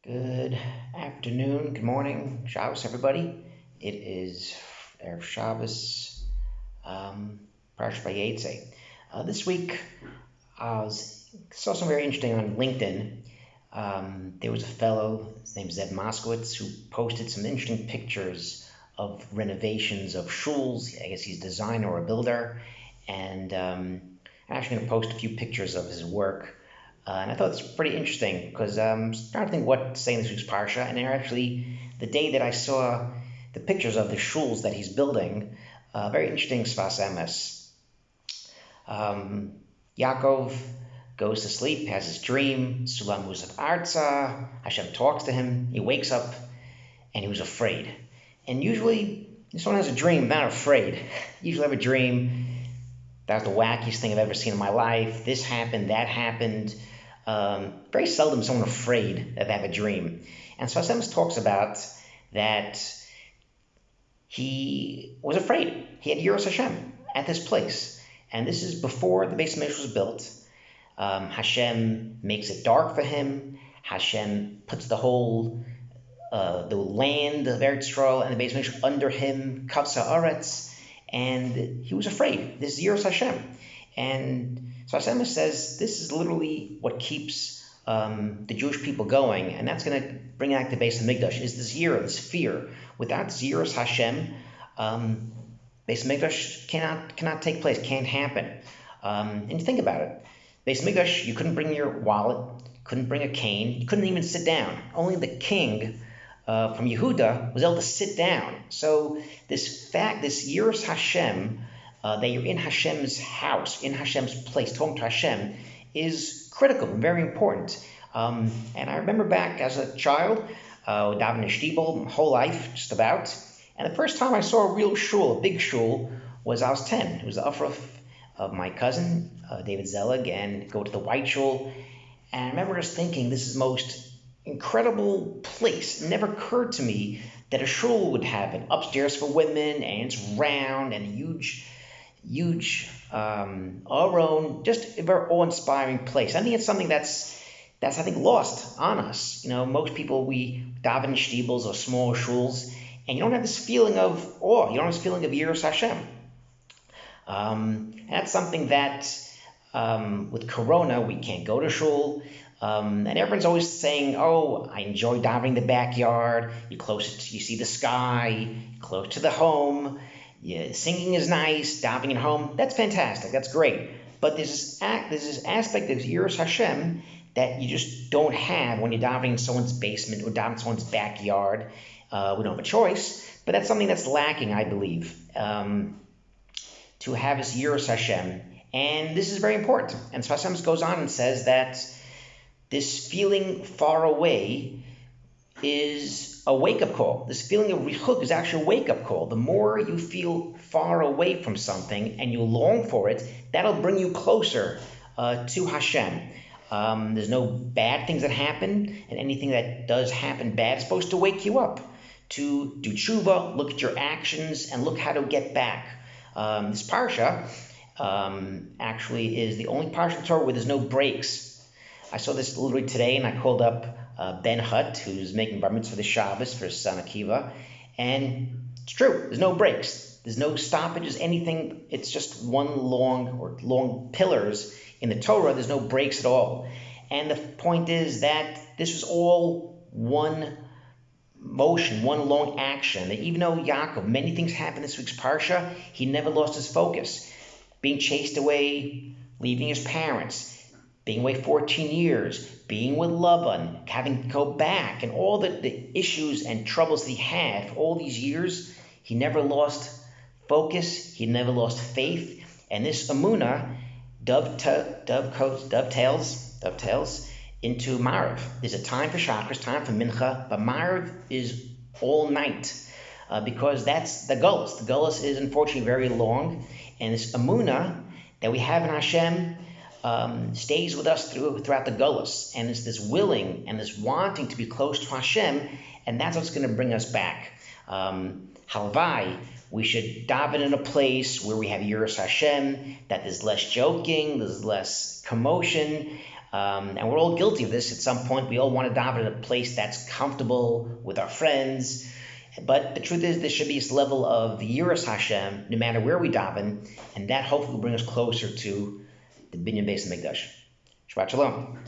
Good afternoon, good morning, Shabbos, everybody. It is Erev Shabbos, Pרשת ויצא. This week, saw something very interesting on LinkedIn. There was a fellow, his name is Zed Moskowitz, who posted some interesting pictures of renovations of shuls. I guess he's a designer or a builder, and I'm actually going to post a few pictures of his work. And I thought it's pretty interesting because I'm starting to think what to say in this week's Parsha. And actually, the day that I saw the pictures of the shuls that he's building, very interesting Sfas Emes. Yaakov goes to sleep, has his dream, Sulam Musaf Arza, Hashem talks to him, he wakes up, and he was afraid. And usually, if someone has a dream, they're not afraid. Usually have a dream, that was the wackiest thing I've ever seen in my life, this happened, that happened. Very seldom someone afraid that they have a dream. And so Hashem talks about that he was afraid. He had Yiras Hashem at this place. And this is before the Beis Hamikdash was built. Hashem makes it dark for him. Hashem puts the whole the land of Eretz Yisrael and the Beis Hamikdash under him, Kavsa Aretz, and he was afraid. This is Yiras Hashem. And so Hashem says this is literally what keeps the Jewish people going, and that's going to bring back the Beis Hamikdash, is this yira, this fear. Without Yiras Hashem, Beis Hamikdash cannot take place, can't happen. And you think about it. Beis Hamikdash, you couldn't bring your wallet, couldn't bring a cane, you couldn't even sit down. Only the king from Yehuda was able to sit down. So this Yiras Hashem, that you're in Hashem's house, in Hashem's place, talking to Hashem, is critical and very important. And I remember back as a child, davening shtibel my whole life, just about. And the first time I saw a real shul, a big shul, was I was 10. It was the offer of my cousin, David Zelig, and go to the white shul. And I remember just thinking, this is the most incredible place. It never occurred to me that a shul would have an upstairs for women, and it's round and huge aron, just a very awe-inspiring place. I think it's something that's I think lost on us. Most people, we daven in shtibels or small shuls, and you don't have this feeling of awe. You don't have this feeling of Yiras Hashem. And that's something that with Corona we can't go to shul. And everyone's always saying, "Oh, I enjoy davening in the backyard. You see the sky, close to the home. Yeah, singing is nice, davening at home, that's fantastic, that's great. But there's this aspect of Yiras Hashem that you just don't have when you're davening in someone's basement or davening in someone's backyard. We don't have a choice, but that's something that's lacking, I believe, to have this Yiras Hashem. And this is very important. And so Hashem goes on and says that this feeling far away is a wake-up call. This feeling of richuk is actually a wake-up call. The more you feel far away from something and you long for it, that'll bring you closer to Hashem. There's no bad things that happen, and anything that does happen bad is supposed to wake you up to do tshuva, look at your actions, and look how to get back. This parsha actually is the only parsha in the Torah where there's no breaks. I saw this literally today, and I called up Ben Hutt, who's making bar mitzvah for the Shabbos for his son Akiva, and it's true. There's no breaks. There's no stoppages, anything. It's just one long pillars in the Torah. There's no breaks at all. And the point is that this was all one motion, one long action. That even though Yaakov, many things happened this week's parsha, he never lost his focus. Being chased away, leaving his parents, being away 14 years, being with Laban, having to go back, and all the issues and troubles that he had for all these years, he never lost focus, he never lost faith, and this emunah dovetails into Marav. There's a time for Shachris, time for Mincha, but Marav is all night, because that's the Gullus. The Gullus is unfortunately very long, and this emunah that we have in Hashem stays with us throughout the Gullus, and it's this willing and this wanting to be close to Hashem, and that's what's going to bring us back. Halvai, we should daven in a place where we have Yiras Hashem, that there's less joking, there's less commotion, And we're all guilty of this at some point. We all want to daven in a place that's comfortable with our friends. But the truth is, there should be this level of yiras Hashem, no matter where we daven, and that hopefully will bring us closer to the binyan beis hamikdash. Shabbat shalom.